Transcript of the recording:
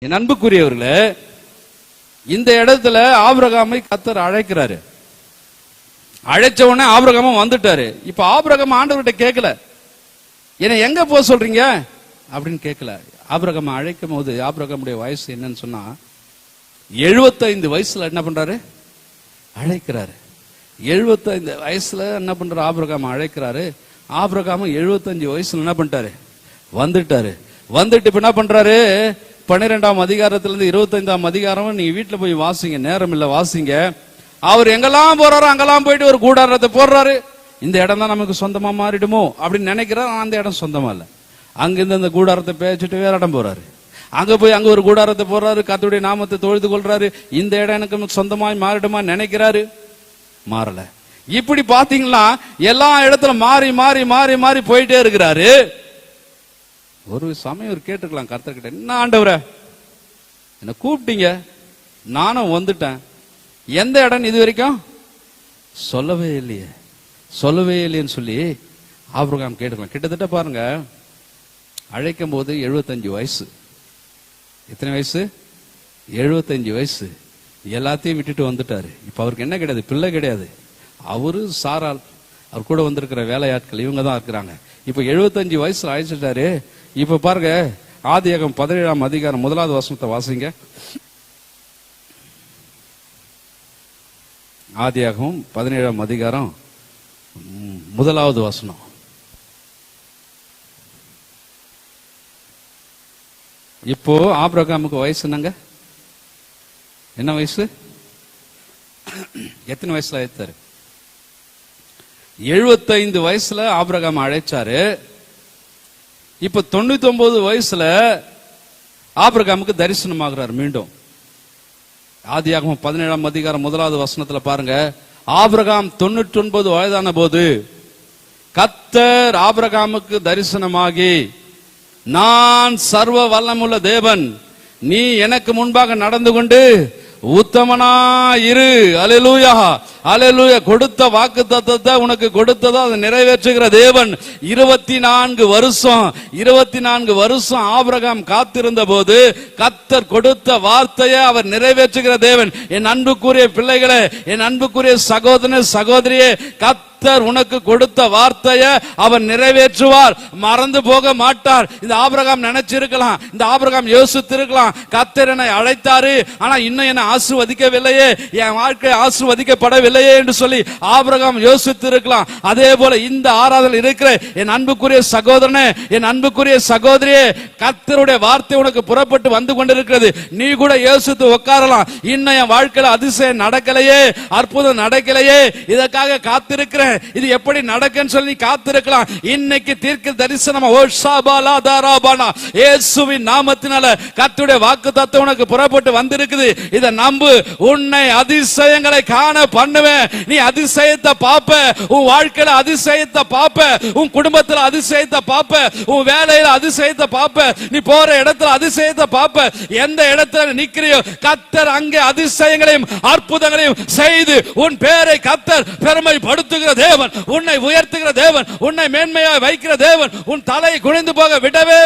என் அன்புக்குரியவர்களே, இந்த இடத்துல ஆபிரகாமை கர்த்தர் அழைக்கிறாரு. அழைச்ச உடனே ஆபிரகாமும் வந்துட்டாரு. இப்ப ஆபிரகாம் ஆண்டவர்கிட்ட கேட்கல, என்னை எங்க போக சொல்றீங்க அப்படின்னு கேட்கல. ஆபிரகாம் அழைக்கும் போது ஆபிரகாமுடைய வயசு என்னன்னு சொன்னா 75 வயசுல என்ன பண்றாரு? அழைக்கிறாரு. 75 வயசுல என்ன பண்றாரு? ஆபிரகாம் அழைக்கிறாரு. ஆபிரகாம் 75 வயசுல என்ன பண்ணிட்டாரு? வந்துட்டாரு. வந்துட்டு இப்ப என்ன பண்றாரு? 12ஆம் அதிகாரத்திலிருந்து 25ஆம் அதிகாரம் நீங்க வீட்டுல போய் வாசிங்க, நேரம் இல்ல வாசிங்க. அவர் எங்கெல்லாம் போறாரோ அங்கெல்லாம் போயிட்டு ஒரு கூடாரத்தை போடுறாரு. இந்த இடம் தான் நமக்கு சொந்தமா மாறிடுமோ அப்படின்னு நினைக்கிறார். அந்த இடம் சொந்தமா இல்ல. அங்கிருந்து அந்த கூடாரத்தை பேசிட்டு வேற இடம் போறாரு. அங்க போய் அங்க ஒரு கூடாரத்தை போடுறாரு. கர்த்தருடைய நாமத்தை தொழுது கொள்றாரு. இந்த இடம் எனக்கு சொந்தமாய் மாறிடுமா நினைக்கிறாரு. மாறல. இப்படி பாத்தீங்களா எல்லா இடத்துல மாறி மாறி மாறி மாறி போயிட்டே இருக்கிறாரு. ஒரு சமயம் ஒரு கேட்டுக்கலாம் கர்த்தர்கிட்ட, என்ன ஆண்டவரே என்ன கூப்பிட்டீங்க, நானும் வந்துட்டேன், எந்த இடம் இது வரைக்கும் சொல்லவே இல்லையே, சொல்லவே இல்லையேன்னு சொல்லி ஆபிரகாம் கேட்டுக்கலாம். கிட்டத்தட்ட பாருங்க, அழைக்கும் போது 75 வயசு. எத்தனை வயசு? 75 வயசு. எல்லாத்தையும் விட்டுட்டு வந்துட்டாரு. இப்ப அவருக்கு என்ன கிடையாது? பிள்ளை கிடையாது. அவரு சாரால், அவர் கூட வந்திருக்கிற வேலையாட்கள் இவங்க தான் இருக்கிறாங்க. இப்ப 75 வயசுல அழைச்சிட்டாரு. இப்ப பாருங்க, ஆதியாகமம் 17ஆம் அதிகாரம் 1வது வசனத்தை வாசிங்க. ஆதியாகமம் 17ஆம் அதிகாரம் 1வது வசனம். இப்போ ஆபிரகாமுக்கு வயசு என்னங்க? என்ன வயசு? எத்தனை வயசுல அழைத்தாரு? 75 வயசுல ஆபிரகாம் அழைச்சாரு. இப்ப 99 வயசுல ஆபிரகாமுக்கு தரிசனமாகிறார் மீண்டும். ஆதியாகமம் 17ஆம் அதிகாரம் 1வது வசனத்துல பாருங்க, ஆபிரகாம் 99 வயதான போது கர்த்தர் ஆபிரகாமுக்கு தரிசனமாகி, நான் சர்வ வல்லமுள்ள தேவன், நீ எனக்கு முன்பாக நடந்து கொண்டு உத்தமனா இரு. அல்லேலூயா, அல்லேலூயா. கொடுத்த வாக்கு தத்தத்தை உனக்கு கொடுத்ததோ அதை நிறைவேற்றுகிற தேவன். 24 வருஷம் ஆபிரகாம் காத்திருந்த போது கர்த்தர் கொடுத்த வார்த்தையை அவர் நிறைவேற்றுகிற தேவன். என் அன்புக்குரிய பிள்ளைகளே, என் அன்புக்குரிய சகோதரனே சகோதரியே, கர்த்தர் உனக்கு கொடுத்த வார்த்தையை அவர் நிறைவேற்றுவார், மறந்து போக மாட்டார். இந்த ஆபிரகாம் நினைச்சிருக்கலாம், இந்த ஆபிரகாம் யோசித்திருக்கலாம், கர்த்தர் என்னை அழைத்தாரு, ஆனா இன்னும் என்னை ஆசீர்வதிக்கவில்லையே, என் வாழ்க்கை ஆசீர்வதிக்கப்படவில்லையே என்று சொல்லி ஆபிரகாம் யோசித்திருக்கலாம். அதே போல இந்த ஆராதனையில் இருக்கிற என் அன்புக்குரிய சகோதரனே, என் அன்புக்குரிய சகோதரியே, கர்த்தருடைய வார்த்தை உனக்கு புறப்பட்டு வந்து கொண்டிருக்கிறது. நீ கூட யோசித்து உட்காரலாம், இன்னும் என் வாழ்க்கையில அதிசயம் நடக்கலையே, அற்புதம் நடக்கலையே, இதற்காக காத்திருக்கிறேன், இது எப்படி நடக்குன்னு சொல்லி காத்திருக்கலாம். இன்னைக்கு தீர்க்க தரிசனம் இயேசுவின் நாமத்தினால கர்த்தருடைய வாக்குத்தத்தம் உனக்கு புறப்பட்டு வந்திருக்குது. இத நம்பு. உன்னை அதிசயங்களை காண பண்ணுவேன். நீ அதிசயத்தை பாப்ப, உன் வாழ்க்கையில அதிசயத்தை பாப்ப, உன் குடும்பத்துல அதிசயத்தை பாப்ப, உன் வேலையில அதிசயத்தை பாப்ப, நீ போற இடத்துல அதிசயத்தை பாப்ப. எந்த இடத்துல நிக்கிறியோ கர்த்தர் அங்கே அதிசயங்களையும் அற்புதங்களையும் செய்து உன் பேரை கர்த்தர் பெருமைப்படுத்துகிற தேவன், உன்னை உயர்த்துகிற தேவன், உன்னை மேன்மையாக வைக்கிற தேவன், உன் தலை குனிந்து போக விடவே